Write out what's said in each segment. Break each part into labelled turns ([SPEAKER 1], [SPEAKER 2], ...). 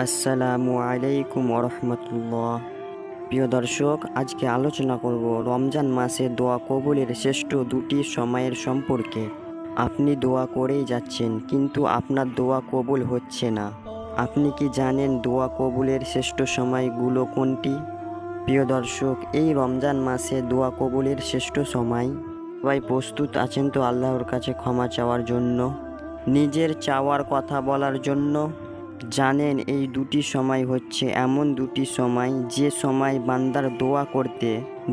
[SPEAKER 1] আসসালামু আলাইকুম ওরহমতুল্লাহ। প্রিয় দর্শক, আজকে আলোচনা করব রমজান মাসে দোয়া কবুলের শ্রেষ্ঠ দুটি সময়ের সম্পর্কে। আপনি দোয়া করেই যাচ্ছেন, কিন্তু আপনার দোয়া কবুল হচ্ছে না। আপনি কি জানেন দোয়া কবুলের শ্রেষ্ঠ সময়গুলো কোনটি? প্রিয় দর্শক, এই রমজান মাসে দোয়া কবুলের শ্রেষ্ঠ সময়। সবাই প্রস্তুত আছেন তো আল্লাহর কাছে ক্ষমা চাওয়ার জন্য, নিজের চাওয়ার কথা বলার জন্য? জানেন এই দুটি সময় হচ্ছে এমন দুটি সময় যে সময় বান্দার দোয়া করতে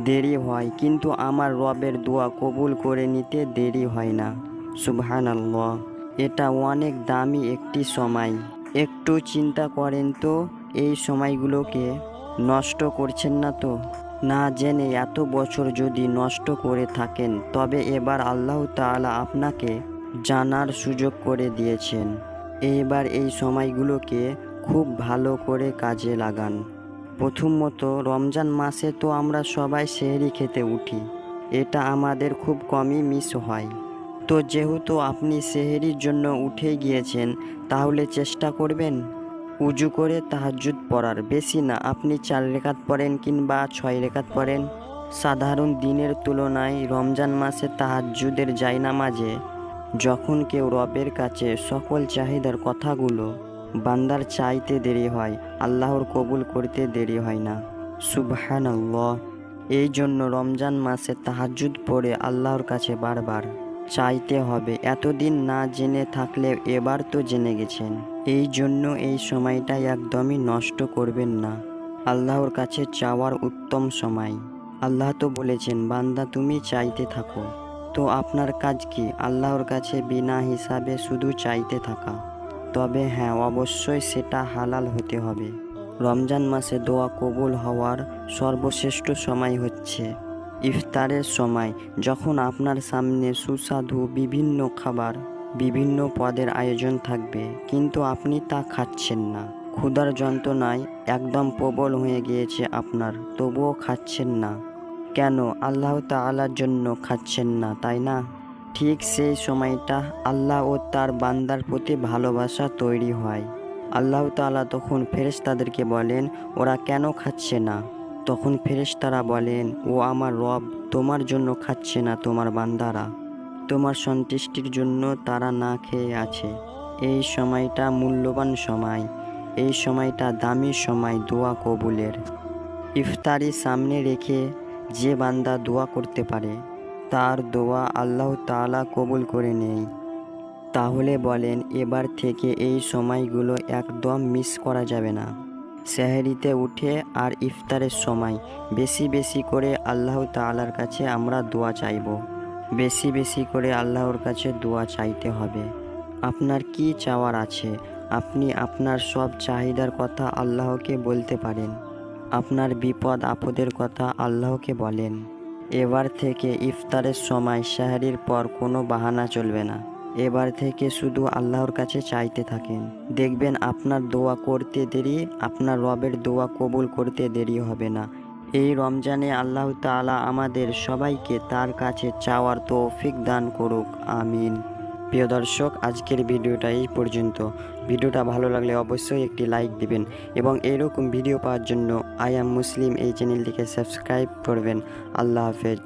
[SPEAKER 1] দেরি হয়, কিন্তু আমার রবের দোয়া কবুল করে নিতে দেরি হয় না। সুবহানাল্লাহ, এটা অনেক দামি একটি সময়। একটু চিন্তা করেন তো, এই সময়গুলোকে নষ্ট করছেন না তো? না জেনে এত বছর যদি নষ্ট করে থাকেন, তবে এবার আল্লাহ তাআলা আপনাকে জানার সুযোগ করে দিয়েছেন। এবার এই সময়গুলোকে খুব ভালো করে কাজে লাগান। প্রথমত, রমজান মাসে তো আমরা সবাই সেহরি খেতে উঠি, এটা আমাদের খুব কমই মিস হয়। তো যেহেতু আপনি সেহরির জন্য উঠে গিয়েছেন, তাহলে চেষ্টা করবেন উজু করে তাহাজ্জুদ পড়ার। বেশি না, আপনি 4 রেকাত পড়েন কিংবা 6 রেকাত পড়েন। সাধারণ দিনের তুলনায় রমজান মাসে তাহাজ্জুদের জায়নামাজে যখন কেউ রবের কাছে সকল চাহিদার কথাগুলো বান্দার চাইতে দেরি হয়, আল্লাহর কবুল করতে দেরি হয় না। সুবহানাল্লাহ। এই জন্য রমজান মাসে তাহাজ্জুদ পড়ে আল্লাহর কাছে বারবার চাইতে হবে। এতদিন না জেনে থাকলে এবার তো জেনে গেছেন, এই জন্য এই সময়টা একদমই নষ্ট করবেন না। আল্লাহর কাছে চাওয়ার উত্তম সময়। আল্লাহ তো বলেছেন, বান্দা তুমি চাইতে থাকো। তো আপনার কাজ কি? আল্লাহর কাছে বিনা হিসাবে শুধু চাইতে থাকা। তবে হ্যাঁ, অবশ্যই সেটা হালাল হতে হবে। রমজান মাসে দোয়া কবুল হওয়ার সর্বশ্রেষ্ঠ সময় হচ্ছে ইফতারের সময়, যখন আপনার সামনে সুস্বাদু বিভিন্ন খাবার, বিভিন্ন পদের আয়োজন থাকবে, কিন্তু আপনি তা খাচ্ছেন না। ক্ষুধার যন্ত্রণায় একদম প্রবল হয়ে গিয়েছে আপনার, তবুও খাচ্ছেন না। কেন? আল্লাহ তাআলার জন্য খাচ্ছেন না, তাই না? ঠিক সেই সময়টা আল্লাহ ও তার বান্দার প্রতি ভালোবাসা তৈরি হয়। আল্লাহ তাআলা তখন ফেরেশতাদেরকে বলেন, ওরা কেন খাচ্ছে না? তখন ফেরেশতারা বলেন, ও আমার রব, তোমার জন্য খাচ্ছে না তোমার বান্দারা, তোমার সন্তুষ্টির জন্য তারা না খেয়ে আছে। এই সময়টা মূল্যবান সময়, এই সময়টা দামি সময় দোয়া কবুলের। ইফতারি সামনে রেখে যে বান্দা দোয়া করতে পারে, তার দোয়া আল্লাহ তাআলা কবুল করে নেয়। তাহলে বলেন, এবার থেকে এই সময়গুলো একদম মিস করা যাবে না। সেহরিতে উঠে আর ইফতারের সময় বেশি বেশি করে আল্লাহ তাআলার কাছে আমরা দোয়া চাইব। বেশি বেশি করে আল্লাহর কাছে দোয়া চাইতে হবে। আপনার কি চাওয়ার আছে? আপনি আপনার সব চাহিদার কথা আল্লাহকে বলতে পারেন। আপনার বিপদ আপদের কথা আল্লাহকে বলেন। এবার থেকে ইফতারের সময় সেহরির পর কোনো বাহানা চলবে না। এবার থেকে শুধু আল্লাহর কাছে চাইতে থাকেন, দেখবেন আপনার দোয়া করতে দেরি, আপনার রবের দোয়া কবুল করতে দেরি হবে না। এই রমজানে আল্লাহ তাআলা আমাদের সবাইকে তার কাছে চাওয়ার তৌফিক দান করুক, আমিন। প্রিয় দর্শক, আজকের ভিডিওটা এই পর্যন্ত। ভিডিওটা ভালো লাগলে অবশ্যই একটি লাইক দিবেন এবং এরকম ভিডিও পাওয়ার জন্য আই অ্যাম মুসলিম এই চ্যানেলটিকে সাবস্ক্রাইব করবেন। আল্লাহ হাফেজ।